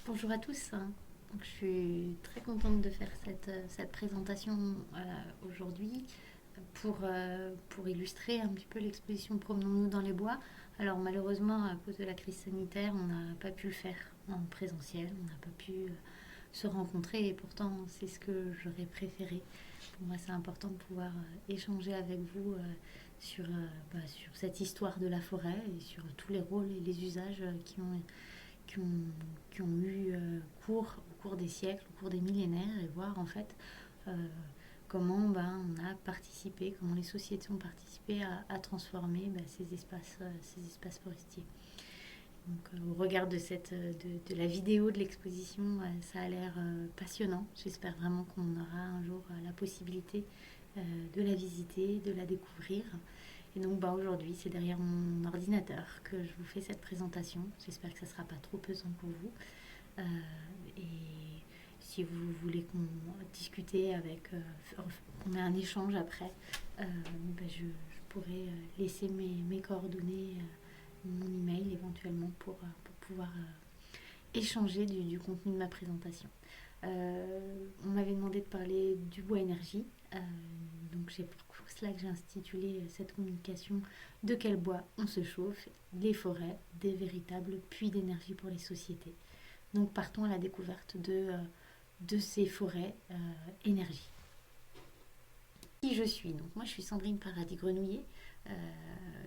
Bonjour à tous. Donc, je suis très contente de faire cette présentation aujourd'hui pour illustrer un petit peu l'exposition Promenons-nous dans les bois. Alors malheureusement, à cause de la crise sanitaire, on n'a pas pu le faire en présentiel, on n'a pas pu se rencontrer et pourtant c'est ce que j'aurais préféré. Pour moi, c'est important de pouvoir échanger avec vous sur cette histoire de la forêt et sur tous les rôles et les usages qui ont, qui ont eu cours au cours des siècles, au cours des millénaires, et voir en fait euh, comment on a participé, comment les sociétés ont participé à transformer ces espaces forestiers. Donc, au regard de la vidéo de l'exposition, ça a l'air passionnant. J'espère vraiment qu'on aura un jour la possibilité de la visiter, de la découvrir. Et donc aujourd'hui, c'est derrière mon ordinateur que je vous fais cette présentation. J'espère que ça ne sera pas trop pesant pour vous. Euh, et si vous voulez qu'on discute qu'on ait un échange après, je pourrais laisser mes coordonnées, mon email éventuellement pour pouvoir échanger du contenu de ma présentation. On m'avait demandé de parler du bois énergie, donc c'est pour cela que j'ai intitulé cette communication de quel bois on se chauffe, les forêts, des véritables puits d'énergie pour les sociétés. Donc partons à la découverte de ces forêts énergie. Qui je suis? Donc moi je suis Sandrine Paradis-Grenouillet. Euh,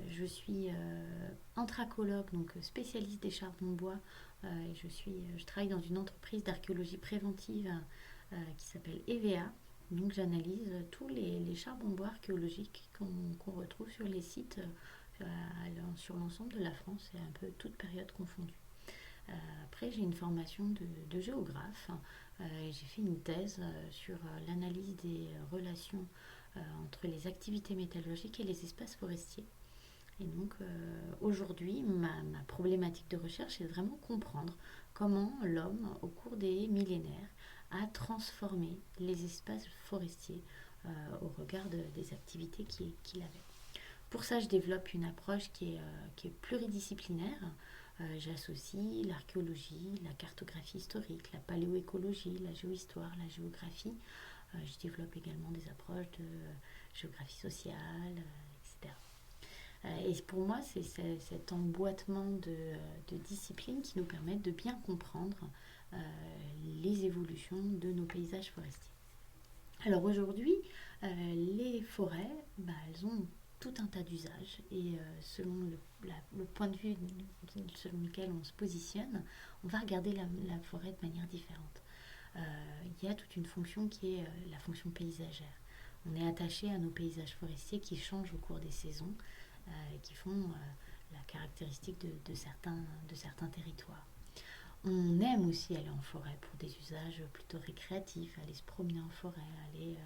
je suis anthracologue, donc spécialiste des charbons de bois. Je travaille dans une entreprise d'archéologie préventive qui s'appelle EVA. Donc j'analyse tous les charbons de bois archéologiques qu'on retrouve sur les sites sur l'ensemble de la France et un peu toute période confondue. Après, j'ai une formation de géographe. J'ai fait une thèse sur l'analyse des relations entre les activités métallurgiques et les espaces forestiers. Et donc aujourd'hui, ma problématique de recherche est de vraiment comprendre comment l'homme, au cours des millénaires, a transformé les espaces forestiers au regard des activités qu'il avait. Pour ça, je développe une approche qui est pluridisciplinaire. J'associe l'archéologie, la cartographie historique, la paléoécologie, la géohistoire, la géographie. Je développe également des approches de géographie sociale, etc. Et pour moi, c'est cet emboîtement de disciplines qui nous permettent de bien comprendre euh, les évolutions de nos paysages forestiers. Alors aujourd'hui, les forêts, elles ont tout un tas d'usages et selon le point de vue selon lequel on se positionne, on va regarder la forêt de manière différente. Euh, il y a toute une fonction qui est la fonction paysagère. On est attaché à nos paysages forestiers qui changent au cours des saisons et qui font la caractéristique de certains territoires. On aime aussi aller en forêt pour des usages plutôt récréatifs, aller se promener en forêt, aller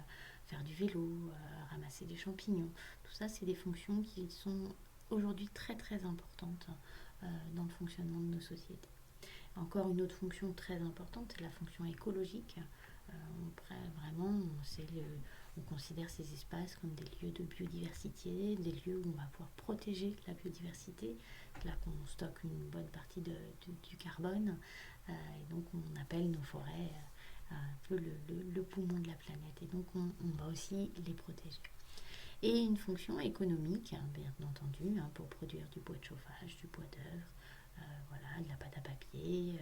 faire du vélo, ramasser des champignons. Tout ça, c'est des fonctions qui sont aujourd'hui très très importantes dans le fonctionnement de nos sociétés. Encore une autre fonction très importante, c'est la fonction écologique. Vraiment, on considère ces espaces comme des lieux de biodiversité, des lieux où on va pouvoir protéger la biodiversité. C'est là qu'on stocke une bonne partie du carbone. Et donc on appelle nos forêts un peu le poumon de la planète. Et donc on va aussi les protéger. Et une fonction économique, hein, bien entendu, hein, pour produire du bois de chauffage, du bois d'œuvre, voilà, de la pâte à papier,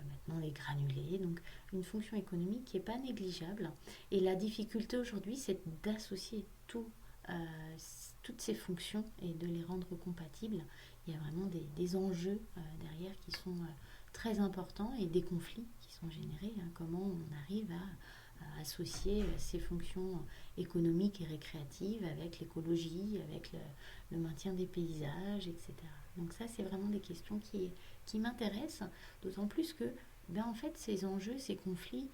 maintenant les granulés. Donc une fonction économique qui n'est pas négligeable. Et la difficulté aujourd'hui, c'est d'associer euh, toutes ces fonctions et de les rendre compatibles. Il y a vraiment des enjeux derrière qui sont très importants et des conflits qui sont générés. Hein, comment on arrive à associer ces fonctions économiques et récréatives avec l'écologie, avec le maintien des paysages, etc. Donc ça, c'est vraiment des questions qui m'intéressent, d'autant plus que en fait, ces enjeux, ces conflits,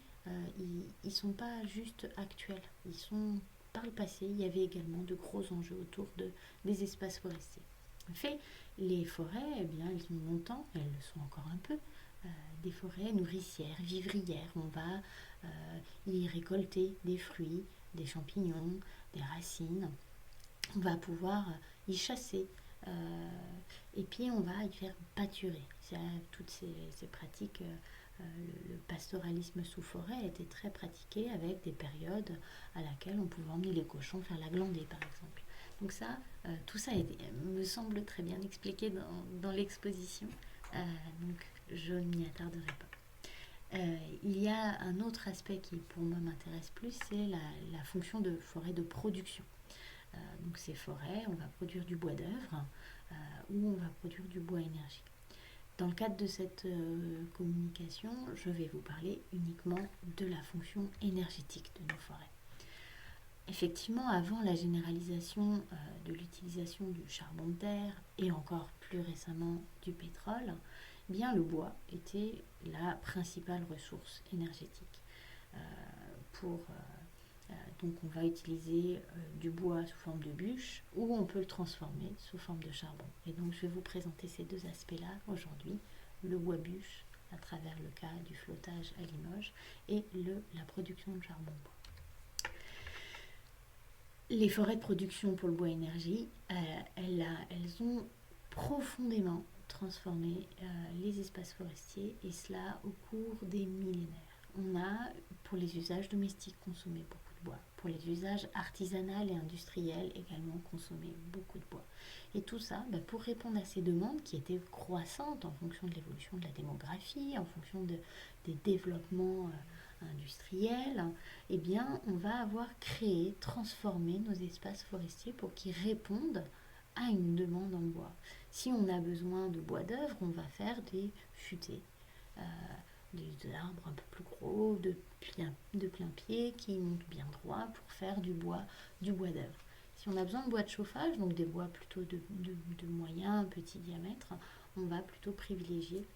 ils ne sont pas juste actuels. Ils sont par le passé, il y avait également de gros enjeux autour des espaces forestiers. En fait, les forêts, elles ont longtemps, et elles le sont encore un peu, des forêts nourricières, vivrières. On va y récolter des fruits, des champignons, des racines. On va pouvoir y chasser. Et puis on va y faire pâturer. C'est toutes ces pratiques le pastoralisme sous forêt était très pratiqué avec des périodes à laquelle on pouvait emmener les cochons faire la glandée, par exemple. Donc ça, tout ça me semble très bien expliqué dans l'exposition, donc je ne m'y attarderai pas. Il y a un autre aspect qui pour moi m'intéresse plus, c'est la fonction de forêt de production. Donc ces forêts, on va produire du bois d'œuvre ou on va produire du bois énergie. Dans le cadre de cette communication, je vais vous parler uniquement de la fonction énergétique de nos forêts. Effectivement, avant la généralisation de l'utilisation du charbon de terre et encore plus récemment du pétrole, eh bien le bois était la principale ressource énergétique. Donc on va utiliser du bois sous forme de bûche ou on peut le transformer sous forme de charbon. Et donc je vais vous présenter ces deux aspects-là aujourd'hui, le bois bûche à travers le cas du flottage à Limoges et la production de charbon bois. Les forêts de production pour le bois énergie, elles ont profondément transformé les espaces forestiers et cela au cours des millénaires. On a, pour les usages domestiques, consommé beaucoup de bois. Pour les usages artisanaux et industriels, également consommé beaucoup de bois. Et tout ça, pour répondre à ces demandes qui étaient croissantes en fonction de l'évolution de la démographie, en fonction des développements industriels, eh bien, on va avoir créé, transformé nos espaces forestiers pour qu'ils répondent à une demande en bois. Si on a besoin de bois d'œuvre, on va faire des futaies. Des arbres un peu plus gros, de plein pied, qui montent bien droit pour faire du bois d'œuvre. Si on a besoin de bois de chauffage, donc des bois plutôt de moyen, petit diamètre, on va plutôt privilégier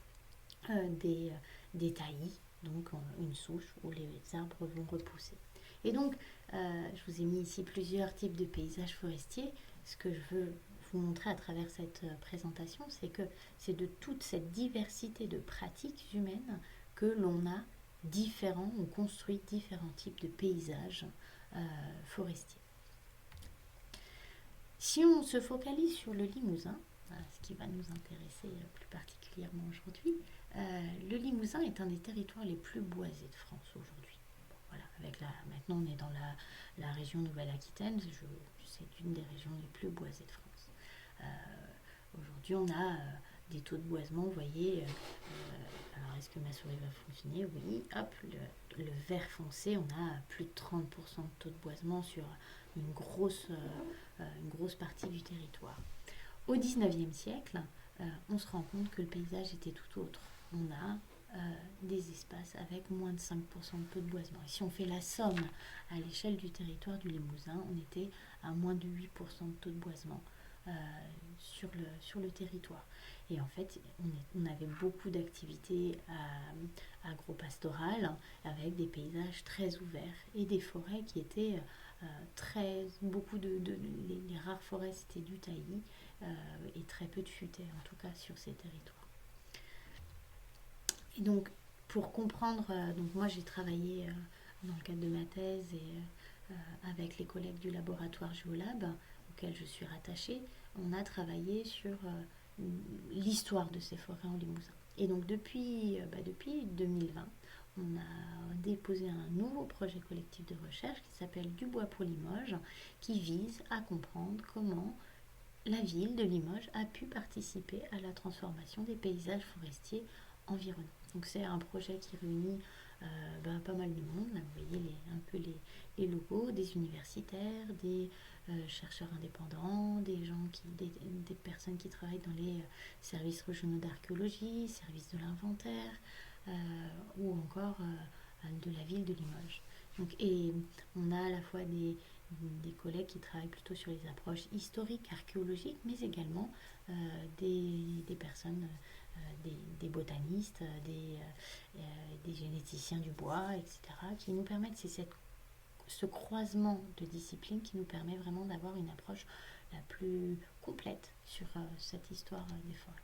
des taillis, donc une souche où les arbres vont repousser. Et donc, je vous ai mis ici plusieurs types de paysages forestiers. Ce que je veux vous montrer à travers cette présentation, c'est que c'est de toute cette diversité de pratiques humaines que l'on a on construit différents types de paysages forestiers. Si on se focalise sur le Limousin, ce qui va nous intéresser plus particulièrement aujourd'hui, le Limousin est un des territoires les plus boisés de France aujourd'hui. Bon, voilà, maintenant on est dans la région Nouvelle-Aquitaine, c'est une des régions les plus boisées de France. Aujourd'hui on a des taux de boisement, vous voyez, alors est-ce que ma souris va fonctionner? Oui, hop, le vert foncé, on a plus de 30% de taux de boisement sur une grosse partie du territoire. Au 19e siècle, on se rend compte que le paysage était tout autre. On a des espaces avec moins de 5% de taux de boisement. Et si on fait la somme à l'échelle du territoire du Limousin, on était à moins de 8% de taux de boisement sur le territoire. Et en fait, on avait beaucoup d'activités agro-pastorales avec des paysages très ouverts et des forêts qui étaient les rares forêts c'était du taillis et très peu de futaies en tout cas sur ces territoires. Et donc pour comprendre, donc moi j'ai travaillé dans le cadre de ma thèse et avec les collègues du laboratoire Géolab auquel je suis rattachée, on a travaillé sur l'histoire de ces forêts en Limousin. Et donc depuis 2020, on a déposé un nouveau projet collectif de recherche qui s'appelle Du bois pour Limoges, qui vise à comprendre comment la ville de Limoges a pu participer à la transformation des paysages forestiers environnants. Donc c'est un projet qui réunit pas mal de monde. Là, vous voyez un peu les logos, des universitaires, des chercheurs indépendants, des personnes qui travaillent dans les services régionaux d'archéologie, services de l'inventaire, ou encore de la ville de Limoges. Donc, et on a à la fois des collègues qui travaillent plutôt sur les approches historiques, archéologiques, mais également des personnes, des botanistes, des généticiens du bois, etc., qui nous permettent, ce croisement de disciplines qui nous permet vraiment d'avoir une approche la plus complète sur cette histoire des forêts.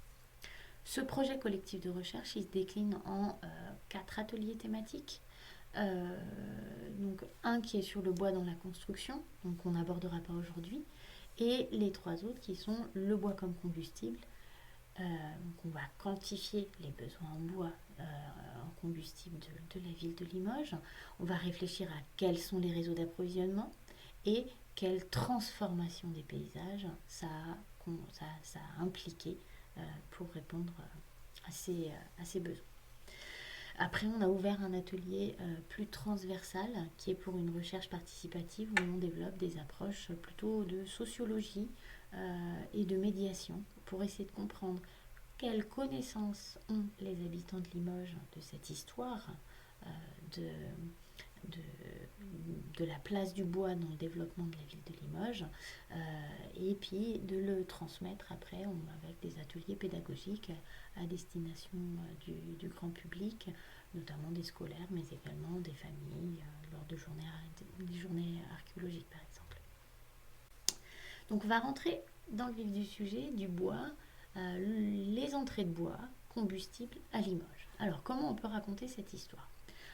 Ce projet collectif de recherche, il se décline en 4 ateliers thématiques. Donc un qui est sur le bois dans la construction, donc on n'abordera pas aujourd'hui, et les 3 autres qui sont le bois comme combustible, Donc on va quantifier les besoins en bois en combustible de la ville de Limoges. On va réfléchir à quels sont les réseaux d'approvisionnement et quelle transformation des paysages ça a impliqué pour répondre à ces besoins. Après, on a ouvert un atelier plus transversal qui est pour une recherche participative où on développe des approches plutôt de sociologie et de médiation pour essayer de comprendre quelles connaissances ont les habitants de Limoges de cette histoire euh, de, de la place du bois dans le développement de la ville de Limoges, et puis de le transmettre après avec des ateliers pédagogiques à destination du grand public, notamment des scolaires, mais également des familles lors de des journées archéologiques par exemple. Donc on va rentrer dans le vif du sujet du bois, les entrées de bois combustibles à Limoges. Alors comment on peut raconter cette histoire?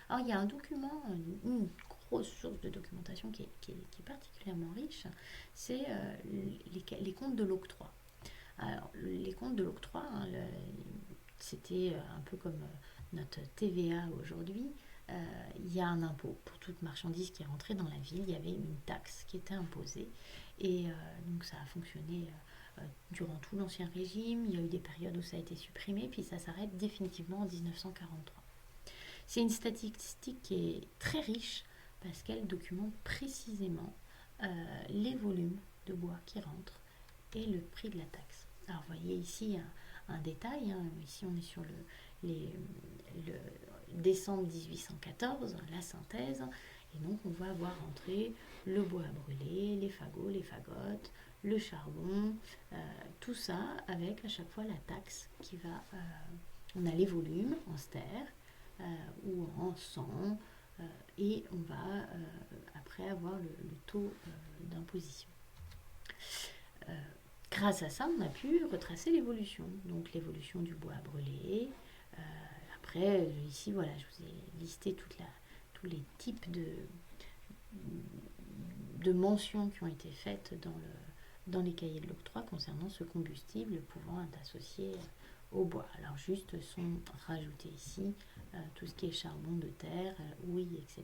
Alors il y a un document, une grosse source de documentation qui est particulièrement riche, c'est les comptes de l'octroi. Alors les comptes de l'octroi, hein, c'était un peu comme notre TVA aujourd'hui. Il y a un impôt pour toute marchandise qui est rentrée dans la ville, il y avait une taxe qui était imposée et donc ça a fonctionné durant tout l'ancien régime. Il y a eu des périodes où ça a été supprimé, puis ça s'arrête définitivement en 1943. C'est une statistique qui est très riche parce qu'elle documente précisément les volumes de bois qui rentrent et le prix de la taxe. Alors vous voyez ici un détail, hein. Ici on est sur le décembre 1814, la synthèse, et donc on va avoir rentré le bois à brûler, les fagots, les fagottes, le charbon, tout ça avec à chaque fois la taxe qui va... on a les volumes en ster ou en 100 et on va après avoir le taux d'imposition. Grâce à ça, on a pu retracer l'évolution. Donc l'évolution du bois à brûler. Après, ici, voilà, je vous ai listé tous les types de mentions qui ont été faites dans les cahiers de l'octroi concernant ce combustible pouvant être associé au bois. Alors juste sont rajoutés ici tout ce qui est charbon de terre, houille, etc.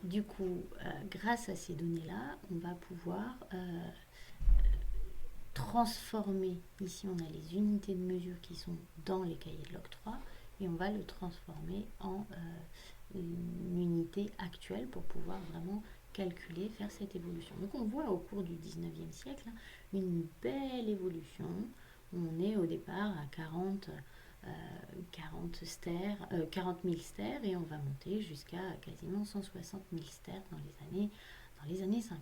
Du coup, grâce à ces données-là, on va pouvoir transformer, ici on a les unités de mesure qui sont dans les cahiers de l'octroi, et on va le transformer en une unité actuelle pour pouvoir vraiment calculer, faire cette évolution. Donc on voit au cours du 19e siècle une belle évolution. On est au départ à 40 000 stères et on va monter jusqu'à quasiment 160 000 stères dans les années 50.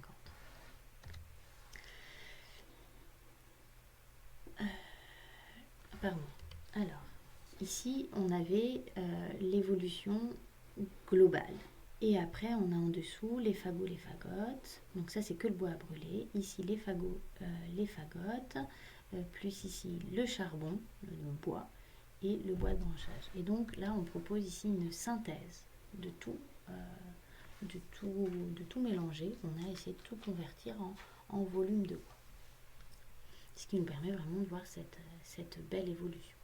Pardon. Alors, ici, on avait l'évolution globale. Et après, on a en dessous les fagots, les fagottes. Donc ça, c'est que le bois à brûler. Ici, les fagots, les fagottes. Plus ici, le charbon, le bois, et le bois de branchage. Et donc là, on propose ici une synthèse de tout mélanger. On a essayé de tout convertir en volume de bois. Ce qui nous permet vraiment de voir cette belle évolution.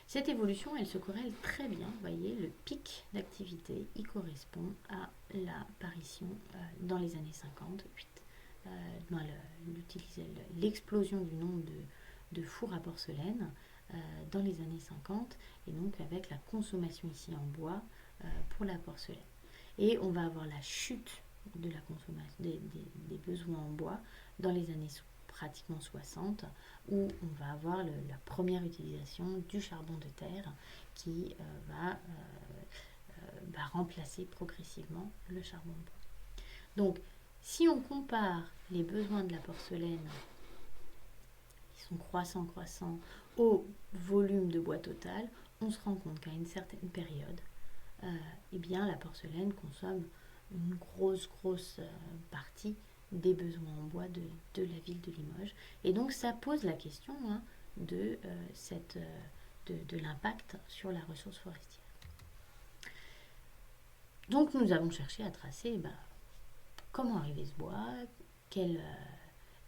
Cette évolution, elle se corrèle très bien. Vous voyez, le pic d'activité, il correspond à l'apparition dans les années 50, l'explosion du nombre de fours à porcelaine dans les années 50, et donc avec la consommation ici en bois pour la porcelaine. Et on va avoir la chute de la consommation des besoins en bois dans les années pratiquement 60, où on va avoir la première utilisation du charbon de terre qui va remplacer progressivement le charbon de bois. Donc, si on compare les besoins de la porcelaine, qui sont croissants, au volume de bois total, on se rend compte qu'à une certaine période, eh bien, la porcelaine consomme une grosse partie des besoins en bois de la ville de Limoges. Et donc ça pose la question de l'impact sur la ressource forestière. Donc nous avons cherché à tracer comment arriver ce bois,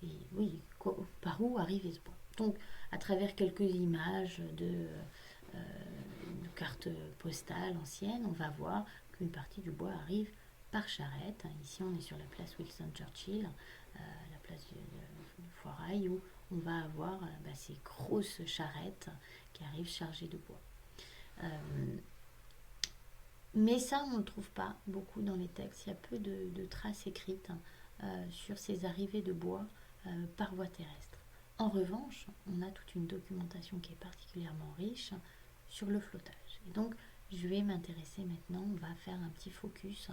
et oui, par où arrivait ce bois. Donc, à travers quelques images de cartes postales anciennes, on va voir qu'une partie du bois arrive par charrette. Ici, on est sur la place Winston Churchill, la place du Foirail, où on va avoir ces grosses charrettes qui arrivent chargées de bois. Mais ça, on ne le trouve pas beaucoup dans les textes. Il y a peu de traces écrites sur ces arrivées de bois par voie terrestre. En revanche, on a toute une documentation qui est particulièrement riche sur le flottage. Et donc, je vais m'intéresser maintenant, on va faire un petit focus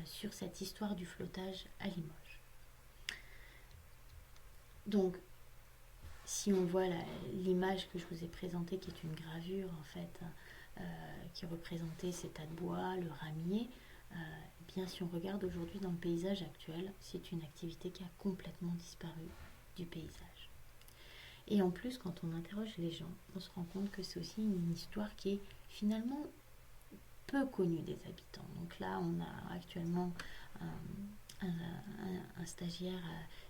sur cette histoire du flottage à Limoges. Donc, si on voit l'image que je vous ai présentée, qui est une gravure en fait, qui représentait ces tas de bois, le ramier, bien si on regarde aujourd'hui dans le paysage actuel, c'est une activité qui a complètement disparu du paysage. Et en plus, quand on interroge les gens, on se rend compte que c'est aussi une histoire qui est finalement peu connue des habitants. Donc là, on a actuellement un stagiaire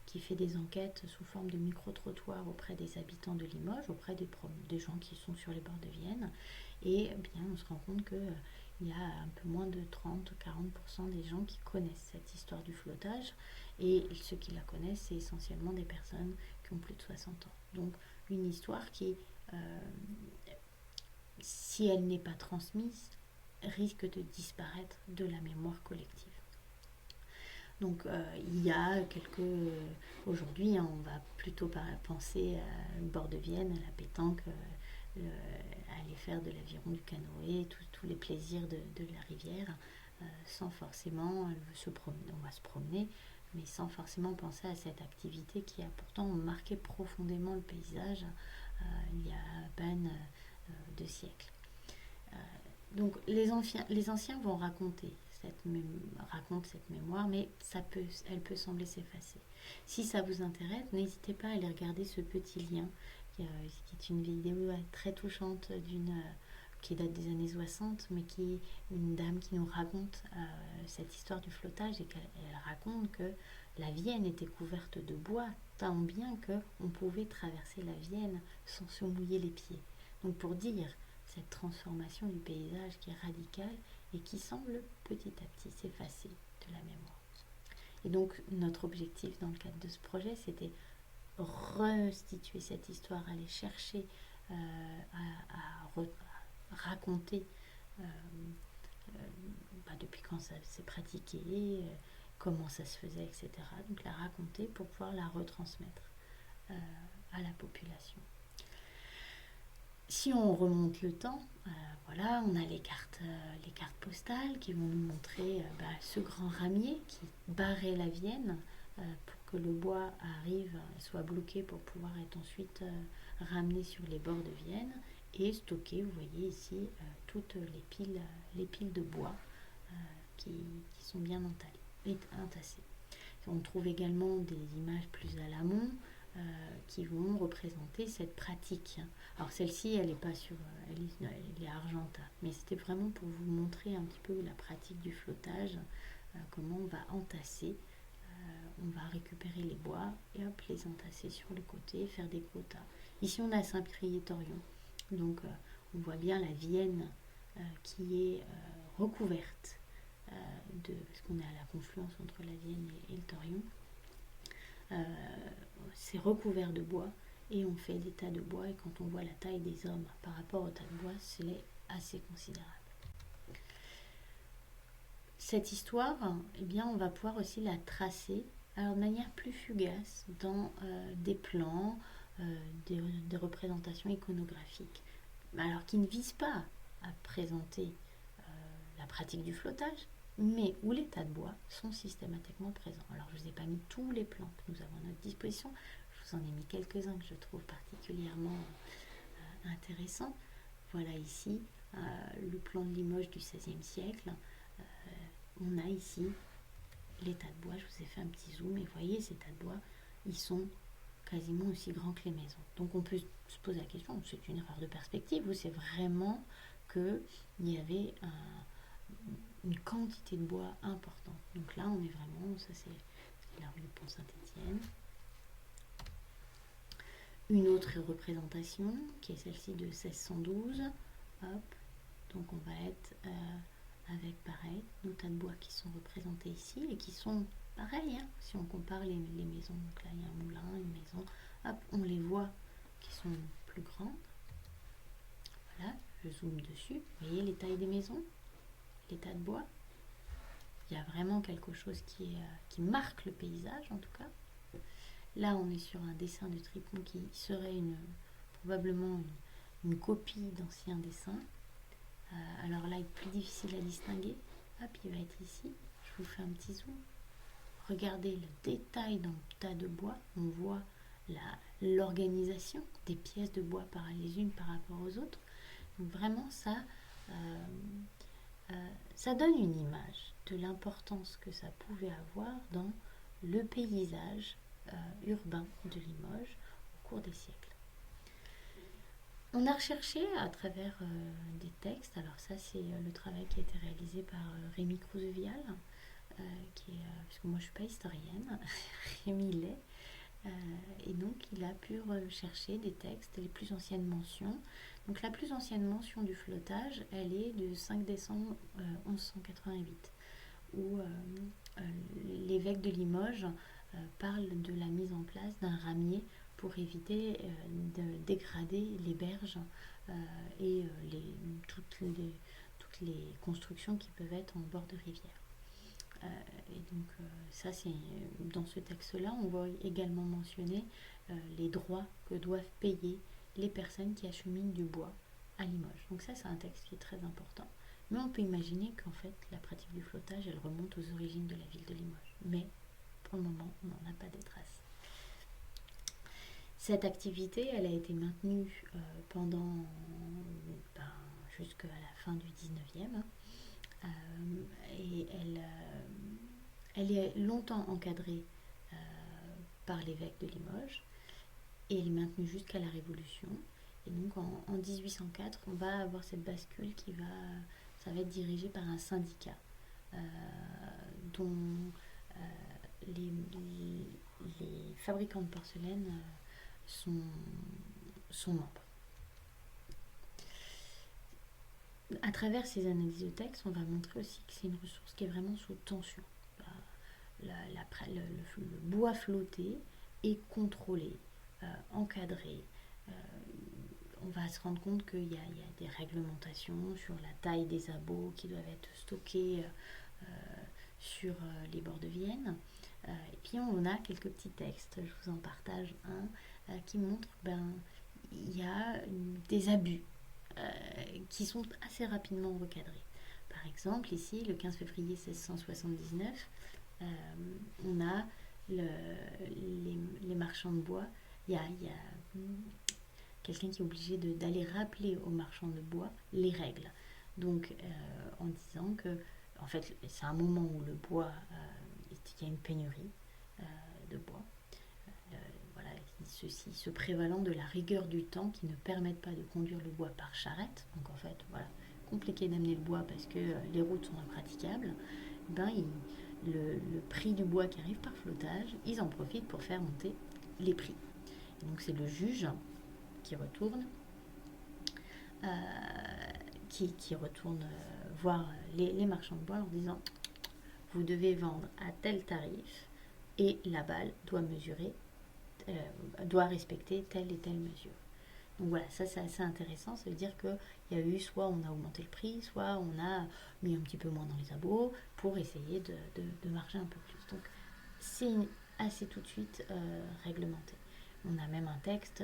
qui fait des enquêtes sous forme de micro-trottoirs auprès des habitants de Limoges, auprès des gens qui sont sur les bords de Vienne. Et bien, on se rend compte qu'il y a un peu moins de 30-40% des gens qui connaissent cette histoire du flottage. Et ceux qui la connaissent, c'est essentiellement des personnes qui ont plus de 60 ans. Donc, une histoire qui, si elle n'est pas transmise, risque de disparaître de la mémoire collective. Donc il y a aujourd'hui, on va plutôt penser à le bord de Vienne, à la pétanque, à aller faire de l'aviron, du canoë, tous les plaisirs de la rivière, sans forcément se promener. On va se promener, mais sans forcément penser à cette activité qui a pourtant marqué profondément le paysage il y a à peine 2 siècles. Donc les anciens vont raconter cette mémoire, mais elle peut sembler s'effacer. Si ça vous intéresse, n'hésitez pas à aller regarder ce petit lien, qui est une vidéo très touchante qui date des années 60, mais qui est une dame qui nous raconte cette histoire du flottage, et elle raconte que la Vienne était couverte de bois, tant bien qu'on pouvait traverser la Vienne sans se mouiller les pieds. Donc pour dire cette transformation du paysage qui est radicale et qui semble petit à petit s'effacer de la mémoire. Et donc notre objectif dans le cadre de ce projet, c'était restituer cette histoire, aller chercher à raconter depuis quand ça s'est pratiqué, comment ça se faisait, etc. Donc la raconter pour pouvoir la retransmettre à la population. Si on remonte le temps, voilà, on a les cartes postales qui vont nous montrer ce grand ramier qui barrait la Vienne pour que le bois arrive, soit bloqué pour pouvoir être ensuite ramené sur les bords de Vienne et stocké. Vous voyez ici toutes les piles de bois qui sont bien entassées. On trouve également des images plus à l'amont qui vont représenter cette pratique. Alors celle-ci, elle est pas sur, elle est argenta, mais c'était vraiment pour vous montrer un petit peu la pratique du flottage, comment on va entasser, on va récupérer les bois et hop, les entasser sur le côté, faire des gros tas. Ici, on a Saint-Priest-Torion, donc on voit bien la Vienne qui est recouverte parce qu'on est à la confluence entre la Vienne et le Torion. C'est recouvert de bois et on fait des tas de bois, et quand on voit la taille des hommes par rapport au tas de bois, c'est assez considérable. Cette histoire, eh bien, on va pouvoir aussi la tracer de manière plus fugace dans des plans, des représentations iconographiques, alors qui ne visent pas à présenter la pratique du flottage, mais où les tas de bois sont systématiquement présents. Alors je ne vous ai pas mis tous les plans que nous avons à notre disposition, je vous en ai mis quelques-uns que je trouve particulièrement intéressants. Voilà ici le plan de Limoges du XVIe siècle. On a ici les tas de bois, je vous ai fait un petit zoom, et vous voyez ces tas de bois, ils sont quasiment aussi grands que les maisons. Donc on peut se poser la question, c'est une erreur de perspective ou c'est vraiment qu'il y avait une quantité de bois importante. Donc là, on est vraiment, ça c'est la rue du Pont Saint-Étienne. Une autre représentation, qui est celle-ci de 1612. Hop. Donc on va être avec pareil, nos tas de bois qui sont représentés ici et qui sont pareils, hein, si on compare les maisons. Donc là il y a un moulin, une maison, hop, on les voit qui sont plus grandes. Voilà, je zoome dessus. Vous voyez les tailles des maisons, les tas de bois. Il y a vraiment quelque chose qui marque le paysage en tout cas. Là on est sur un dessin de Tripon qui serait probablement une copie d'anciens dessins. Alors là il est plus difficile à distinguer. Hop, il va être ici. Je vous fais un petit zoom. Regardez le détail dans le tas de bois. On voit l'organisation des pièces de bois les unes par rapport aux autres. Donc vraiment ça donne une image de l'importance que ça pouvait avoir dans le paysage urbain de Limoges au cours des siècles. On a recherché à travers des textes, alors ça c'est le travail qui a été réalisé par Rémi Crousevial, puisque moi je ne suis pas historienne, Rémi l'est, et donc il a pu rechercher des textes, les plus anciennes mentions. Donc la plus ancienne mention du flottage, elle est de 5 décembre 1188, où l'évêque de Limoges parle de la mise en place d'un ramier pour éviter de dégrader les berges et toutes les constructions qui peuvent être en bord de rivière. Et donc ça c'est dans ce texte-là, on voit également mentionner les droits que doivent payer les personnes qui acheminent du bois à Limoges. Donc ça c'est un texte qui est très important. Mais on peut imaginer qu'en fait la pratique du flottage elle remonte aux origines de la ville de Limoges. Mais pour le moment on n'en a pas des traces. Cette activité elle a été maintenue pendant jusqu'à la fin du 19e. Et elle est longtemps encadrée par l'évêque de Limoges et elle est maintenue jusqu'à la Révolution. Et donc en 1804, on va avoir cette bascule ça va être dirigé par un syndicat dont les fabricants de porcelaine sont membres. À travers ces analyses de texte, on va montrer aussi que c'est une ressource qui est vraiment sous tension. Le bois flotté est contrôlé, encadré. On va se rendre compte qu'il y a des réglementations sur la taille des abots qui doivent être stockés sur les bords de Vienne. Et puis on a quelques petits textes, je vous en partage un qui montre il y a des abus qui sont assez rapidement recadrés. Par exemple, ici, le 15 février 1679, on a les marchands de bois. Il y a quelqu'un qui est obligé d'aller rappeler aux marchands de bois les règles. Donc, en disant que, en fait, c'est un moment où le bois, il y a une pénurie de bois. Voilà, ceci se prévalant de la rigueur du temps qui ne permettent pas de conduire le bois par charrette. Donc, en fait, voilà, compliqué d'amener le bois parce que les routes sont impraticables. Le prix du bois qui arrive par flottage, ils en profitent pour faire monter les prix. Et donc, c'est le juge qui retourne voir les marchands de bois en disant vous devez vendre à tel tarif et la balle doit respecter telle et telle mesure. Donc voilà, ça c'est assez intéressant, ça veut dire qu'il y a eu soit on a augmenté le prix, soit on a mis un petit peu moins dans les abots pour essayer de marger un peu plus. Donc c'est assez tout de suite réglementé. On a même un texte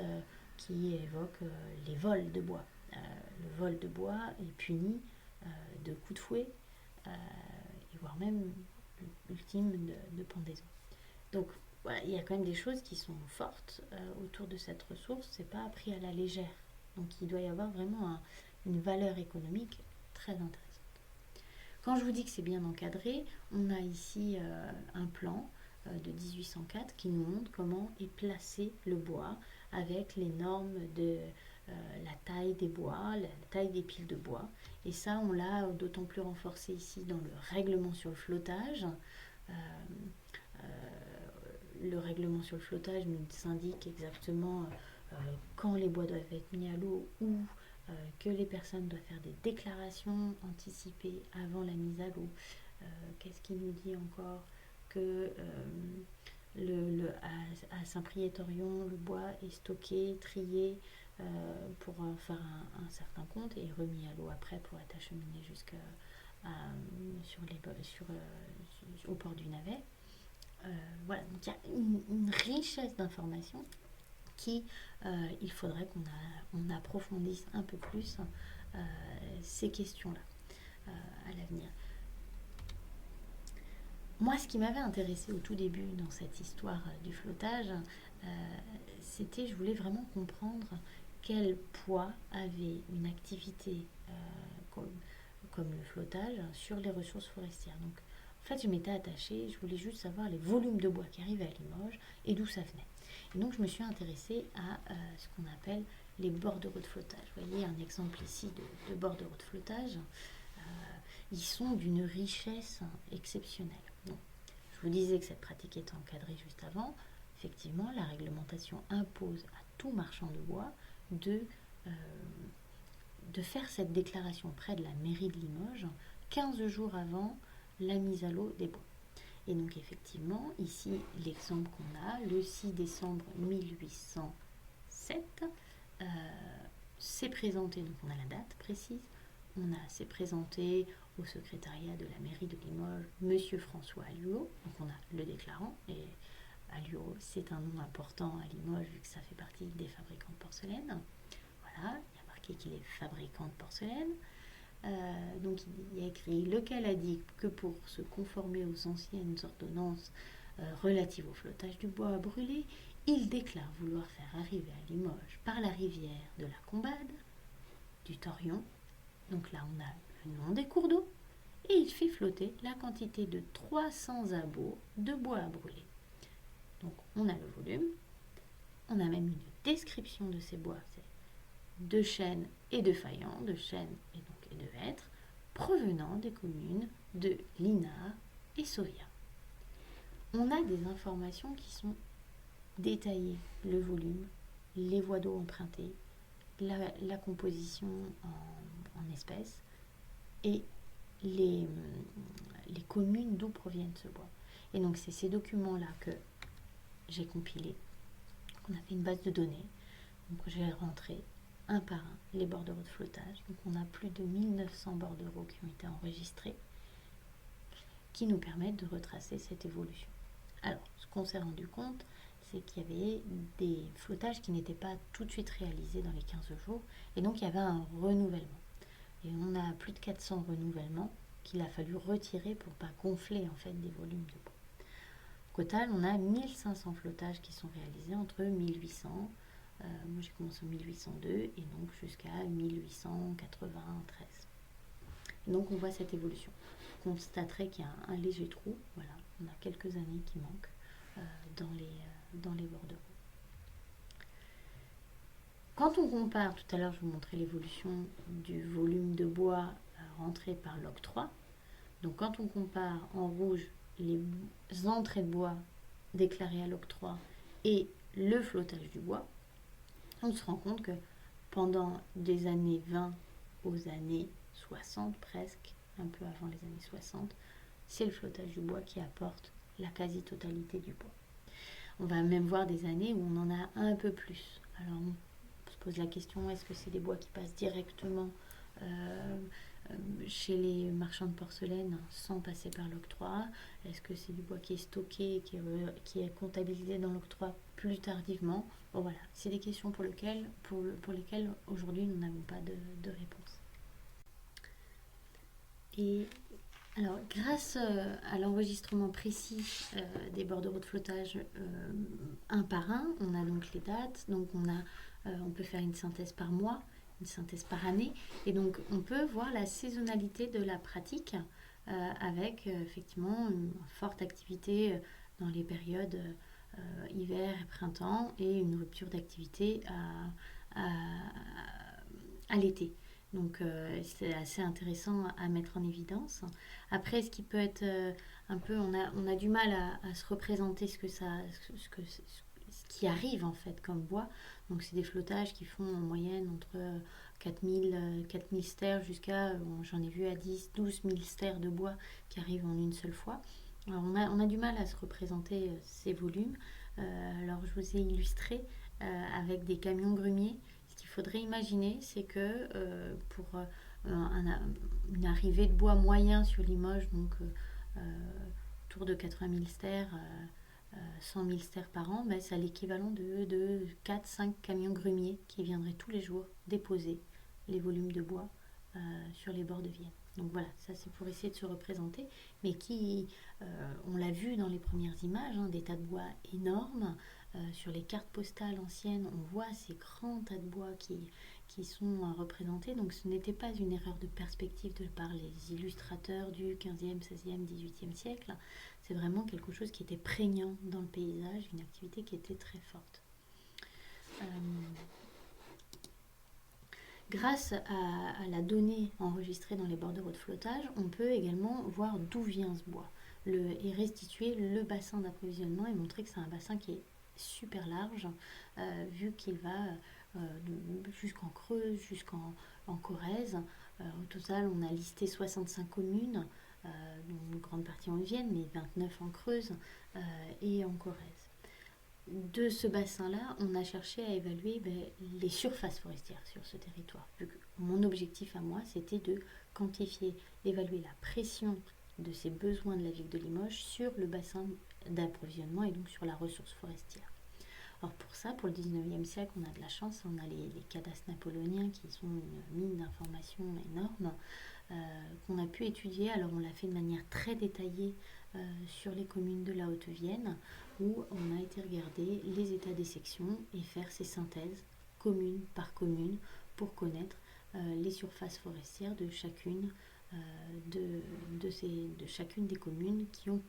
qui évoque les vols de bois. Le vol de bois est puni de coups de fouet, et voire même ultime de pendaison. Donc voilà, il y a quand même des choses qui sont fortes autour de cette ressource, c'est pas pris à la légère. Donc il doit y avoir vraiment une valeur économique très intéressante. Quand je vous dis que c'est bien encadré, on a ici un plan de 1804 qui nous montre comment est placé le bois avec les normes de la taille des bois, la taille des piles de bois. Et ça, on l'a d'autant plus renforcé ici dans le règlement sur le flottage. Le règlement sur le flottage nous indique exactement quand les bois doivent être mis à l'eau ou que les personnes doivent faire des déclarations anticipées avant la mise à l'eau. Qu'est-ce qu'il nous dit encore? Que à Saint-Priest-Orion, le bois est stocké, trié pour faire un certain compte et remis à l'eau après pour être acheminé au port du Navet. Voilà, donc il y a une richesse d'informations qui, il faudrait qu'on approfondisse un peu plus ces questions-là à l'avenir. Moi, ce qui m'avait intéressé au tout début dans cette histoire du flottage, c'était, je voulais vraiment comprendre quel poids avait une activité comme le flottage sur les ressources forestières. Donc, en fait, je m'étais attachée, je voulais juste savoir les volumes de bois qui arrivaient à Limoges et d'où ça venait. Et donc, je me suis intéressée à ce qu'on appelle les bordereaux de flottage. Vous voyez un exemple ici de bordereaux de flottage. Ils sont d'une richesse exceptionnelle. Donc, je vous disais que cette pratique était encadrée juste avant. Effectivement, la réglementation impose à tout marchand de bois de faire cette déclaration près de la mairie de Limoges 15 jours avant la mise à l'eau des bois. Et donc effectivement, ici l'exemple qu'on a, le 6 décembre 1807, c'est présenté, donc on a la date précise, c'est présenté au secrétariat de la mairie de Limoges, Monsieur François Alluot, donc on a le déclarant, et Alluot c'est un nom important à Limoges vu que ça fait partie des fabricants de porcelaine. Voilà, il y a marqué qu'il est fabricant de porcelaine. Donc il y a écrit lequel a dit que pour se conformer aux anciennes ordonnances relatives au flottage du bois à brûler, il déclare vouloir faire arriver à Limoges par la rivière de la Combade, du Torion, donc là on a le nom des cours d'eau, et il fait flotter la quantité de 300 abots de bois à brûler. Donc on a le volume, on a même une description de ces bois, c'est de chêne et de faïence, de chêne et de hêtre, provenant des communes de Linard et Sauvia. On a des informations qui sont détaillées, le volume, les voies d'eau empruntées, la composition en espèces et les communes d'où proviennent ce bois. Et donc c'est ces documents-là que j'ai compilés. On a fait une base de données. Donc j'ai rentré un par un les bordereaux de flottage. Donc on a plus de 1900 bordereaux qui ont été enregistrés, qui nous permettent de retracer cette évolution. Alors, ce qu'on s'est rendu compte, c'est qu'il y avait des flottages qui n'étaient pas tout de suite réalisés dans les 15 jours, et donc il y avait un renouvellement. Et on a plus de 400 renouvellements qu'il a fallu retirer pour ne pas gonfler en fait des volumes de bois. Au total, on a 1500 flottages qui sont réalisés entre 1800, moi j'ai commencé en 1802 et donc jusqu'à 1893. Et donc on voit cette évolution. On constaterait qu'il y a un léger trou, voilà, on a quelques années qui manquent dans les bordereaux. Quand on compare, tout à l'heure je vous montrais l'évolution du volume de bois rentré par l'octroi, donc quand on compare en rouge les entrées de bois déclarées à l'octroi et le flottage du bois, on se rend compte que pendant des années 20 aux années 60 presque, un peu avant les années 60, c'est le flottage du bois qui apporte la quasi-totalité du bois. On va même voir des années où on en a un peu plus. Alors on se pose la question, est-ce que c'est des bois qui passent directement chez les marchands de porcelaine sans passer par l'octroi? Est-ce que c'est du bois qui est stocké, qui est comptabilisé dans l'octroi plus tardivement? Bon, voilà, c'est des questions pour lesquelles aujourd'hui nous n'avons pas de réponse. Et alors, grâce à l'enregistrement précis des bordereaux de flottage un par un, on a donc les dates, donc on peut faire une synthèse par mois, une synthèse par année, et donc on peut voir la saisonnalité de la pratique avec effectivement une forte activité dans les périodes hiver et printemps et une rupture d'activité à l'été. Donc c'est assez intéressant à mettre en évidence. Après, ce qui peut être un peu, on a du mal à se représenter qui arrivent en fait comme bois. Donc c'est des flottages qui font en moyenne entre 4000 stères jusqu'à, j'en ai vu à 10-12 000 stères de bois qui arrivent en une seule fois. Alors on a du mal à se représenter ces volumes. Alors je vous ai illustré avec des camions grumiers. Ce qu'il faudrait imaginer, c'est que pour une arrivée de bois moyen sur Limoges, donc autour de 80 000 stères, 100 000 stères par an, ben, c'est l'équivalent de 4-5 camions grumiers qui viendraient tous les jours déposer les volumes de bois sur les bords de Vienne. Donc voilà, ça c'est pour essayer de se représenter, mais on l'a vu dans les premières images, hein, des tas de bois énormes. Sur les cartes postales anciennes, on voit ces grands tas de bois qui sont représentés. Donc ce n'était pas une erreur de perspective de par les illustrateurs du 15e, 16e, 18e siècle. C'est vraiment quelque chose qui était prégnant dans le paysage, une activité qui était très forte. Grâce à la donnée enregistrée dans les bordereaux de flottage, on peut également voir d'où vient ce bois et restituer le bassin d'approvisionnement et montrer que c'est un bassin qui est super large, vu qu'il va jusqu'en Creuse, jusqu'en Corrèze. Au total, on a listé 65 communes, dont une grande partie en Vienne, mais 29 en Creuse et en Corrèze. De ce bassin-là, on a cherché à évaluer les surfaces forestières sur ce territoire. Mon objectif à moi, c'était de quantifier, d'évaluer la pression de ces besoins de la ville de Limoges sur le bassin d'approvisionnement et donc sur la ressource forestière. Alors pour ça, pour le 19e siècle, on a de la chance, on a les cadastres napoléoniens qui sont une mine d'informations énorme qu'on a pu étudier. Alors on l'a fait de manière très détaillée sur les communes de la Haute-Vienne, où on a été regarder les états des sections et faire ces synthèses commune par commune pour connaître les surfaces forestières de chacune de chacune des communes qui ont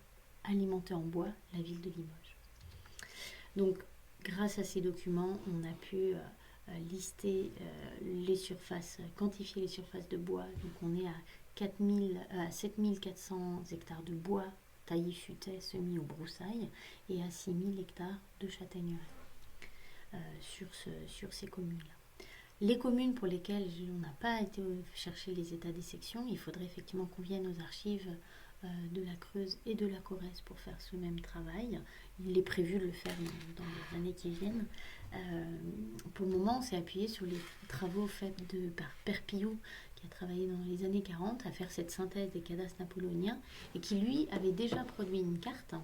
alimenté en bois la ville de Limoges. Donc grâce à ces documents, on a pu lister les surfaces, quantifier les surfaces de bois. Donc on est à 7400 hectares de bois taillé futé, semis ou broussailles, et à 6000 hectares de châtaigneraies sur ces communes-là. Les communes pour lesquelles on n'a pas été chercher les états des sections, il faudrait effectivement qu'on vienne aux archives de la Creuse et de la Corrèze pour faire ce même travail. Il est prévu de le faire dans les années qui viennent. Pour le moment, on s'est appuyé sur les travaux faits par Père Pillot, qui a travaillé dans les années 40 à faire cette synthèse des cadastres napoléoniens et qui, lui, avait déjà produit une carte.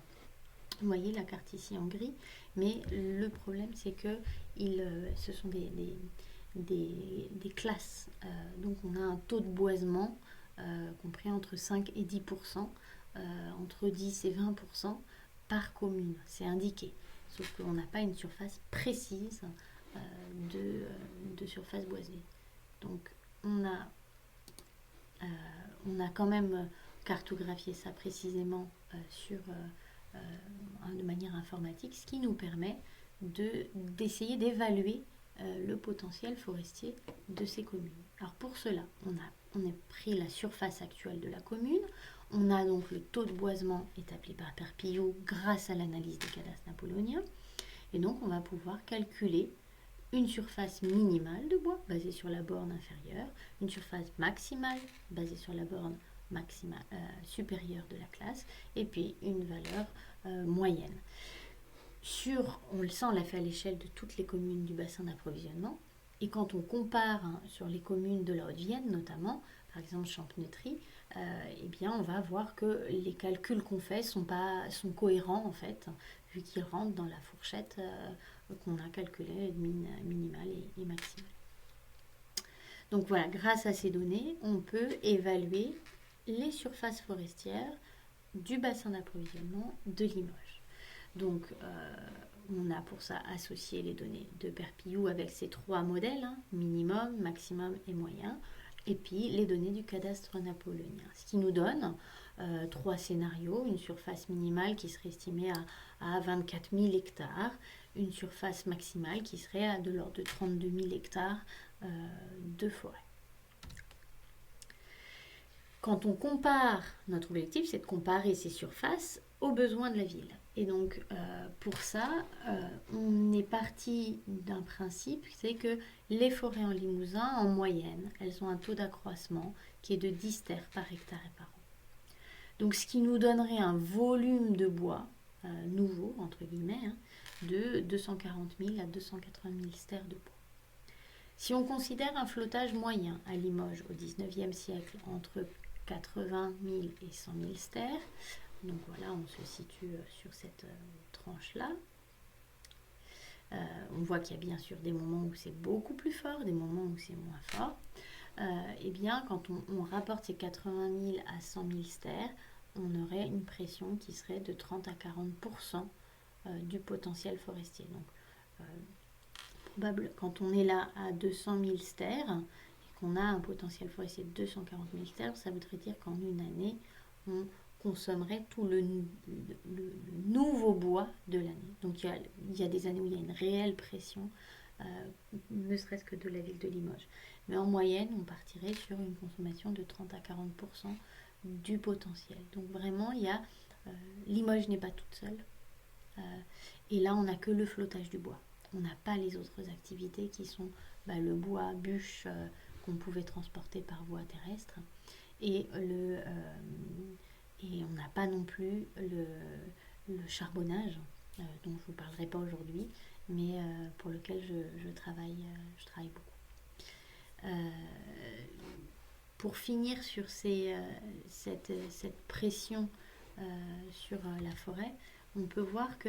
Vous voyez la carte ici en gris, mais le problème, c'est que ce sont des classes. Donc, on a un taux de boisement compris entre 5 et 10%, entre 10 et 20% par commune. C'est indiqué. Sauf qu'on n'a pas une surface précise de surface boisée. Donc, on a quand même cartographié ça précisément de manière informatique, ce qui nous permet d'essayer d'évaluer le potentiel forestier de ces communes. Alors pour cela, on a pris la surface actuelle de la commune, on a donc le taux de boisement établi par Père Pillot grâce à l'analyse des cadastres napoléoniens, et donc on va pouvoir calculer une surface minimale de bois basée sur la borne inférieure, une surface maximale basée sur la borne supérieure de la classe, et puis une valeur moyenne. On l'a fait à l'échelle de toutes les communes du bassin d'approvisionnement, et quand on compare sur les communes de la Haute-Vienne notamment, par exemple Champneutry, eh bien on va voir que les calculs qu'on fait sont cohérents en fait, vu qu'ils rentrent dans la fourchette qu'on a calculée minimale et maximale. Donc voilà, grâce à ces données, on peut évaluer les surfaces forestières du bassin d'approvisionnement de Limoges. Donc on a pour ça associé les données de Père Pillot avec ces trois modèles, minimum, maximum et moyen, et puis les données du cadastre napoléonien. Ce qui nous donne trois scénarios, une surface minimale qui serait estimée à 24 000 hectares, une surface maximale qui serait de l'ordre de 32 000 hectares de forêt. Quand on compare, notre objectif c'est de comparer ces surfaces aux besoins de la ville. Et donc, pour ça, on est parti d'un principe, c'est que les forêts en Limousin, en moyenne, elles ont un taux d'accroissement qui est de 10 terres par hectare et par an. Donc, ce qui nous donnerait un volume de bois nouveau, entre guillemets, hein, de 240 000 à 280 000 stères de bois. Si on considère un flottage moyen à Limoges au XIXe siècle entre 80 000 et 100 000 stères, donc voilà, on se situe sur cette tranche-là. On voit qu'il y a bien sûr des moments où c'est beaucoup plus fort, des moments où c'est moins fort. Eh bien, quand on rapporte ces 80 000 à 100 000 stères, on aurait une pression qui serait de 30 à 40% du potentiel forestier. Donc, probable, quand on est là à 200 000 stères et qu'on a un potentiel forestier de 240 000 stères, ça voudrait dire qu'en une année, on consommerait tout le nouveau bois de l'année. Donc il y a des années où il y a une réelle pression, ne serait-ce que de la ville de Limoges. Mais en moyenne, on partirait sur une consommation de 30 à 40% du potentiel. Donc vraiment, Limoges n'est pas toute seule. Et là, on n'a que le flottage du bois. On n'a pas les autres activités qui sont le bois, bûche qu'on pouvait transporter par voie terrestre. Et on n'a pas non plus le charbonnage, dont je ne vous parlerai pas aujourd'hui, mais pour lequel je travaille beaucoup. Pour finir sur cette pression sur la forêt, on peut voir que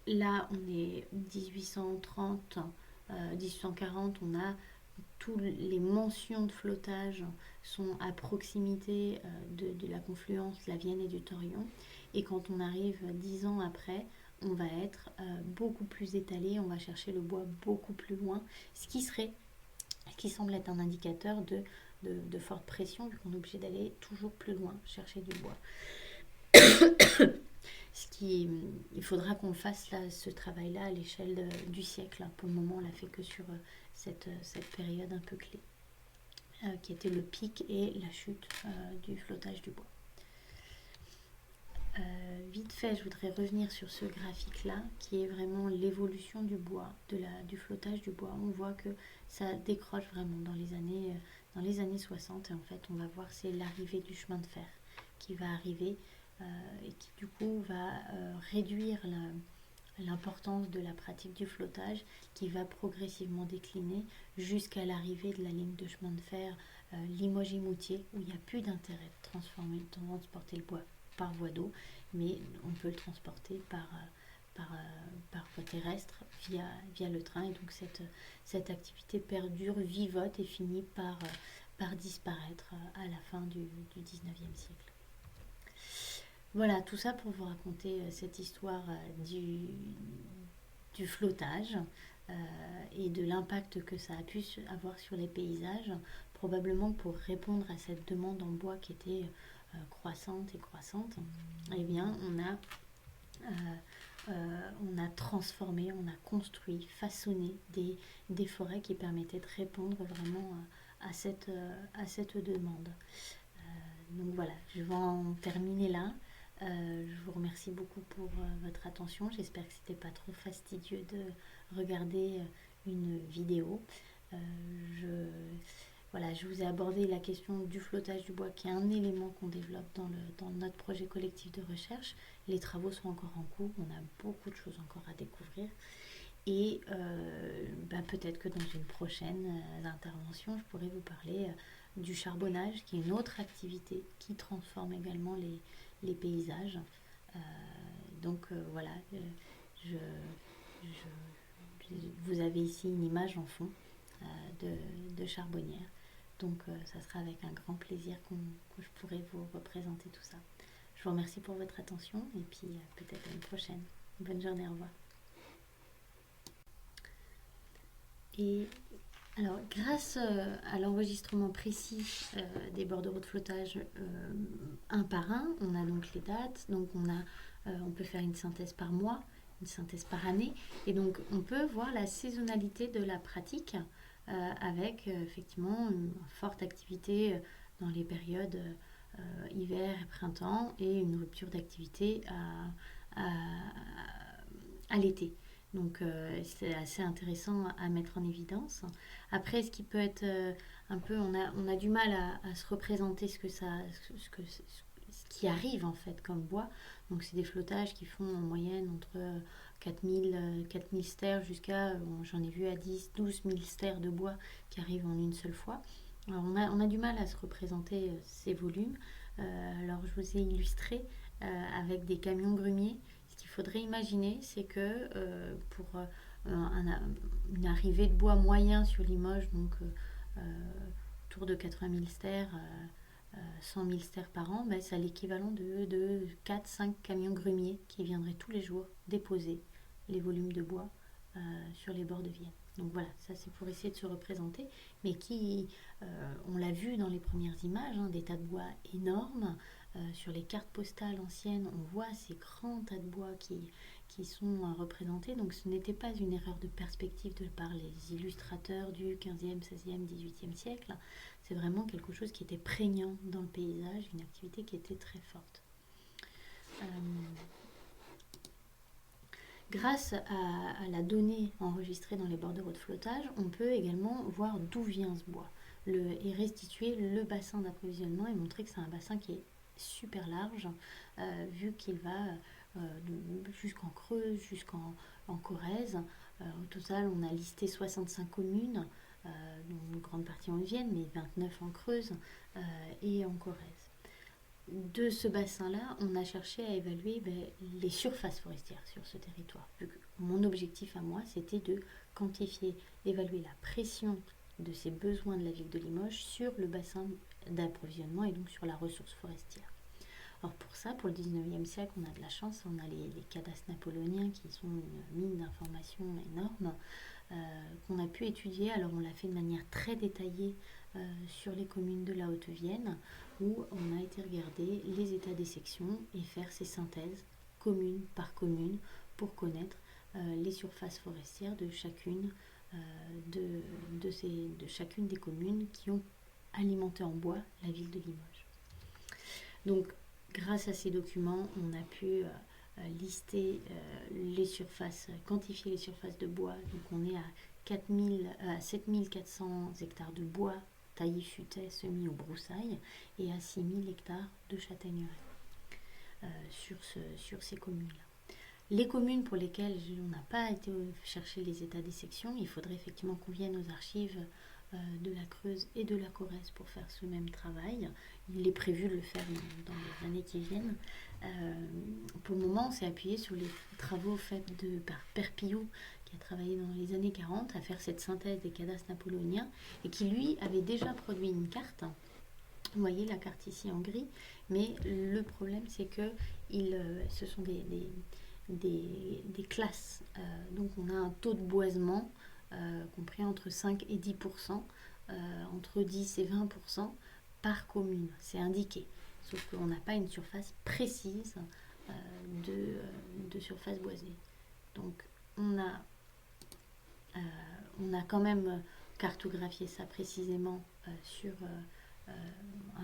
là, on est 1830, 1840, on a toutes les mentions de flottage sont à proximité de la confluence de la Vienne et du Torion. Et quand on arrive 10 ans après, on va être beaucoup plus étalé, on va chercher le bois beaucoup plus loin, ce qui semble être un indicateur de forte pression, vu qu'on est obligé d'aller toujours plus loin chercher du bois. Il faudra qu'on fasse ce travail-là à l'échelle du siècle. Pour le moment, on l'a fait que sur cette période un peu clé, qui était le pic et la chute du flottage du bois. Vite fait, je voudrais revenir sur ce graphique-là, qui est vraiment l'évolution du bois, du flottage du bois. On voit que ça décroche vraiment dans les années 60. Et en fait, on va voir, c'est l'arrivée du chemin de fer qui va arriver et qui du coup va réduire l'importance de la pratique du flottage, qui va progressivement décliner jusqu'à l'arrivée de la ligne de chemin de fer Limoges-Moutier, où il n'y a plus d'intérêt de transporter le bois par voie d'eau, mais on peut le transporter par voie terrestre via le train. Et donc cette activité perdure, vivote et finit par disparaître à la fin du 19e siècle. Voilà, tout ça pour vous raconter cette histoire du flottage et de l'impact que ça a pu avoir sur les paysages, probablement pour répondre à cette demande en bois qui était croissante. Eh bien, on a transformé, on a construit, façonné des forêts qui permettaient de répondre vraiment à cette demande. Donc voilà, je vais en terminer là. Je vous remercie beaucoup pour votre attention. J'espère que c'était pas trop fastidieux de regarder une vidéo. Je vous ai abordé la question du flottage du bois, qui est un élément qu'on développe dans notre projet collectif de recherche. Les travaux sont encore en cours, on a beaucoup de choses encore à découvrir. Et peut-être que dans une prochaine intervention, je pourrais vous parler du charbonnage, qui est une autre activité qui transforme également les paysages. Voilà, vous avez ici une image en fond de charbonnière. Donc ça sera avec un grand plaisir que je pourrai vous représenter tout ça. Je vous remercie pour votre attention et puis peut-être à une prochaine. Bonne journée, au revoir. Et alors, grâce à l'enregistrement précis des bordereaux de flottage un par un, on a donc les dates, donc on peut faire une synthèse par mois, une synthèse par année, et donc on peut voir la saisonnalité de la pratique avec effectivement une forte activité dans les périodes hiver et printemps, et une rupture d'activité à l'été. Donc c'est assez intéressant à mettre en évidence. Après, ce qui peut être un peu, on a du mal à se représenter ce qui arrive en fait comme bois. Donc c'est des flottages qui font en moyenne entre 4000 stères jusqu'à, j'en ai vu à 10 000 à 12 000 stères de bois qui arrivent en une seule fois. Alors on a du mal à se représenter ces volumes. Alors je vous ai illustré avec des camions grumiers. Ce qu'il faudrait imaginer, c'est que pour une arrivée de bois moyen sur Limoges, donc autour de 80 000 stères, 100 000 stères par an, ben, c'est l'équivalent de 4-5 camions grumiers qui viendraient tous les jours déposer les volumes de bois sur les bords de Vienne. Donc voilà, ça c'est pour essayer de se représenter, mais on l'a vu dans les premières images, hein, des tas de bois énormes. Sur les cartes postales anciennes, on voit ces grands tas de bois qui sont représentés. Donc ce n'était pas une erreur de perspective de par les illustrateurs du 15e, 16e, 18e siècle. C'est vraiment quelque chose qui était prégnant dans le paysage, une activité qui était très forte. Grâce à la donnée enregistrée dans les bordereaux de flottage, on peut également voir d'où vient ce bois et restituer le bassin d'approvisionnement et montrer que c'est un bassin qui est super large, vu qu'il va jusqu'en Creuse, jusqu'en Corrèze. Au total, on a listé 65 communes, dont une grande partie en Vienne, mais 29 en Creuse et en Corrèze. De ce bassin-là, on a cherché à évaluer les surfaces forestières sur ce territoire. Mon objectif à moi, c'était de quantifier, d'évaluer la pression de ces besoins de la ville de Limoges sur le bassin d'approvisionnement et donc sur la ressource forestière. Alors pour ça, pour le 19e siècle, on a de la chance, on a les cadastres napoléoniens qui sont une mine d'informations énorme qu'on a pu étudier. Alors on l'a fait de manière très détaillée sur les communes de la Haute-Vienne, où on a été regarder les états des sections et faire ces synthèses commune par commune pour connaître les surfaces forestières de chacune de chacune des communes qui ont alimenté en bois la ville de Limoges. Donc grâce à ces documents, on a pu lister les surfaces, quantifier les surfaces de bois. Donc on est à 7400 hectares de bois taillé futé, semis ou broussailles, et à 6000 hectares de châtaigneraies sur ces communes-là. Les communes pour lesquelles on n'a pas été chercher les états des sections, il faudrait effectivement qu'on vienne aux archives de la Creuse et de la Corrèze pour faire ce même travail. Il est prévu de le faire dans les années qui viennent. Pour le moment, on s'est appuyé sur les travaux faits par Père Pillou, qui a travaillé dans les années 40 à faire cette synthèse des cadastres napoléoniens et qui, lui, avait déjà produit une carte. Vous voyez la carte ici en gris, mais le problème, c'est que ce sont des classes. Donc, on a un taux de boisement compris entre 5 et 10%, entre 10 et 20% par commune. C'est indiqué. Sauf qu'on n'a pas une surface précise de surface boisée. Donc on a quand même cartographié ça précisément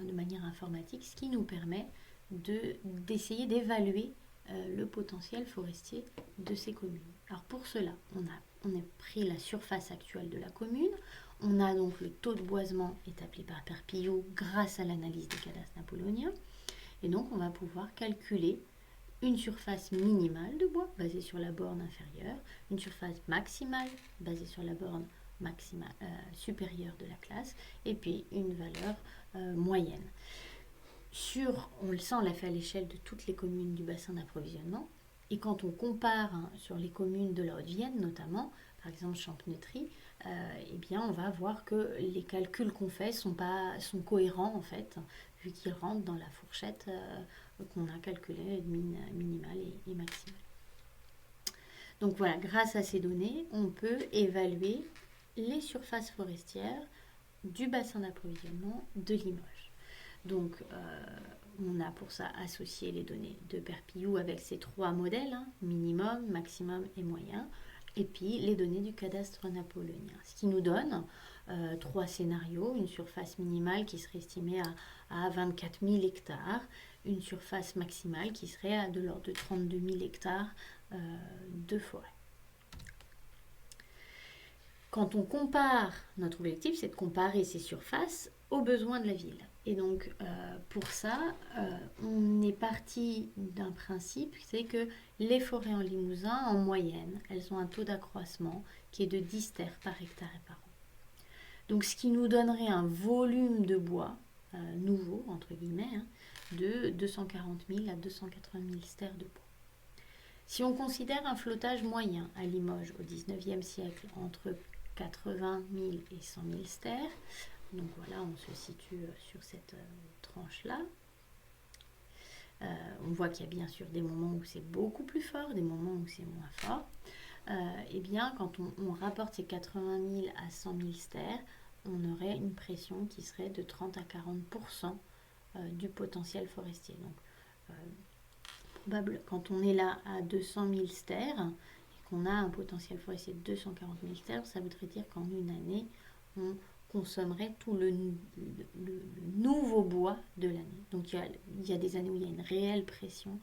de manière informatique, ce qui nous permet d'essayer d'évaluer le potentiel forestier de ces communes. Alors pour cela, on a pris la surface actuelle de la commune, on a donc le taux de boisement établi par Père Pillou grâce à l'analyse des cadastres napoléoniens, et donc on va pouvoir calculer une surface minimale de bois basée sur la borne inférieure, une surface maximale basée sur la borne supérieure de la classe, et puis une valeur moyenne. On l'a fait à l'échelle de toutes les communes du bassin d'approvisionnement, et quand on compare sur les communes de la Haute-Vienne notamment, par exemple Champneutry, eh bien on va voir que les calculs qu'on fait sont cohérents en fait, vu qu'ils rentrent dans la fourchette qu'on a calculée minimale et maximale. Donc voilà, grâce à ces données, on peut évaluer les surfaces forestières du bassin d'approvisionnement de Limoges. Donc on a pour ça associé les données de Père Pillou avec ces trois modèles, minimum, maximum et moyen, et puis les données du cadastre napoléonien. Ce qui nous donne 3 scénarios, une surface minimale qui serait estimée à 24 000 hectares, une surface maximale qui serait de l'ordre de 32 000 hectares de forêt. Quand on compare, notre objectif c'est de comparer ces surfaces aux besoins de la ville. Et donc pour ça, on est parti d'un principe, c'est que les forêts en Limousin, en moyenne, elles ont un taux d'accroissement qui est de 10 terres par hectare et par an. Donc ce qui nous donnerait un volume de bois nouveau, entre guillemets, de 240 000 à 280 000 stères de bois. Si on considère un flottage moyen à Limoges au 19e siècle entre 80 000 et 100 000 stères, donc voilà, on se situe sur cette tranche-là. On voit qu'il y a bien sûr des moments où c'est beaucoup plus fort, des moments où c'est moins fort. Et bien, quand on rapporte ces 80 000 à 100 000 stères, on aurait une pression qui serait de 30 à 40% du potentiel forestier. Donc, quand on est là à 200 000 stères et qu'on a un potentiel forestier de 240 000 stères, ça voudrait dire qu'en une année, on consommerait tout le nouveau bois de l'année. Donc il y a des années où il y a une réelle pression,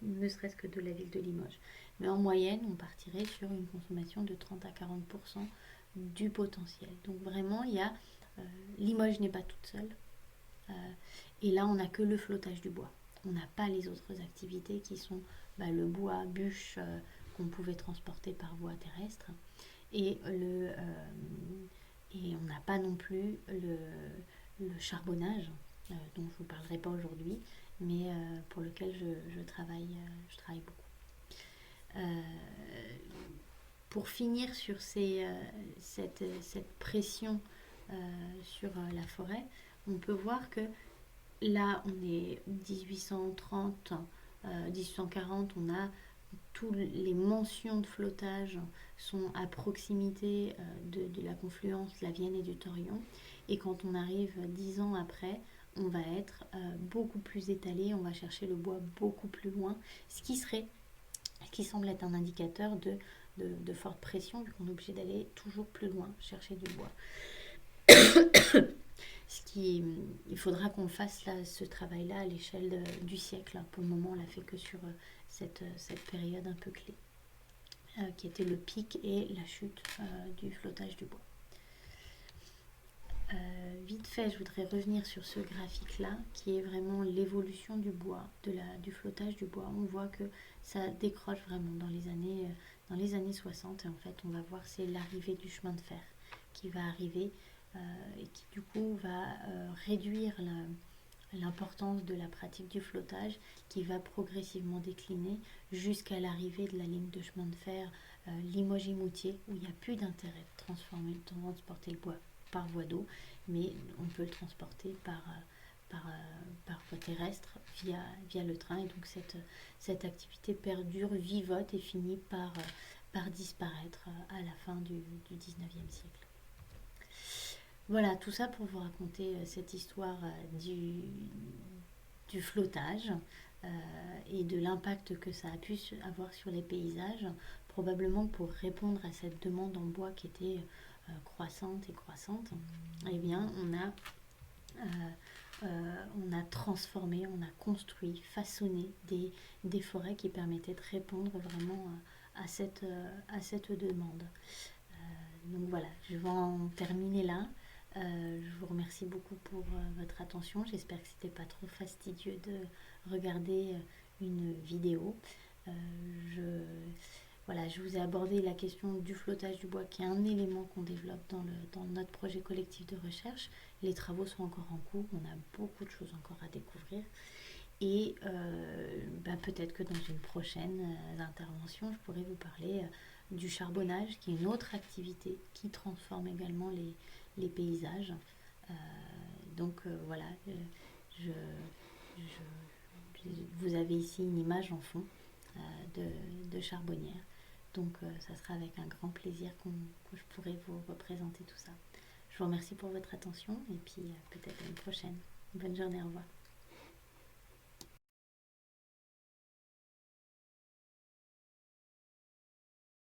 ne serait-ce que de la ville de Limoges. Mais en moyenne, on partirait sur une consommation de 30 à 40% du potentiel. Donc vraiment, Limoges n'est pas toute seule. Et là, on n'a que le flottage du bois. On n'a pas les autres activités qui sont le bois, bûche qu'on pouvait transporter par voie terrestre. Et on n'a pas non plus le charbonnage, dont je ne vous parlerai pas aujourd'hui, mais pour lequel je travaille beaucoup. Pour finir sur cette pression sur la forêt, on peut voir que là, on est 1830, 1840, on a toutes les mentions de flottage sont à proximité de la confluence de la Vienne et du Torion. Et quand on arrive 10 ans après, on va être beaucoup plus étalé, on va chercher le bois beaucoup plus loin, ce qui semble être un indicateur de forte pression, vu qu'on est obligé d'aller toujours plus loin chercher du bois. Il faudra qu'on fasse ce travail-là à l'échelle du siècle. Pour le moment, on l'a fait que sur cette période un peu clé, qui était le pic et la chute du flottage du bois. Vite fait, je voudrais revenir sur ce graphique-là, qui est vraiment l'évolution du bois, du flottage du bois. On voit que ça décroche vraiment dans les années 60. Et en fait, on va voir, c'est l'arrivée du chemin de fer qui va arriver et qui du coup va réduire l'importance de la pratique du flottage, qui va progressivement décliner jusqu'à l'arrivée de la ligne de chemin de fer Limoges-Moutier, où il n'y a plus d'intérêt de transporter le bois par voie d'eau, mais on peut le transporter par voie terrestre via le train. Et donc cette activité perdure, vivote et finit par disparaître à la fin du 19e siècle. Voilà, tout ça pour vous raconter cette histoire du flottage et de l'impact que ça a pu avoir sur les paysages, probablement pour répondre à cette demande en bois qui était croissante. Eh bien, on a transformé, on a construit, façonné des forêts qui permettaient de répondre vraiment à cette demande. Donc voilà, je vais en terminer là. Je vous remercie beaucoup pour votre attention. J'espère que c'était pas trop fastidieux de regarder une vidéo. Je vous ai abordé la question du flottage du bois, qui est un élément qu'on développe dans notre projet collectif de recherche. Les travaux sont encore en cours, on a beaucoup de choses encore à découvrir. Et peut-être que dans une prochaine intervention, je pourrais vous parler du charbonnage, qui est une autre activité qui transforme également les paysages. Vous avez ici une image en fond de charbonnière. Donc ça sera avec un grand plaisir que je pourrai vous représenter tout ça. Je vous remercie pour votre attention et puis peut-être à une prochaine. Bonne journée, au revoir.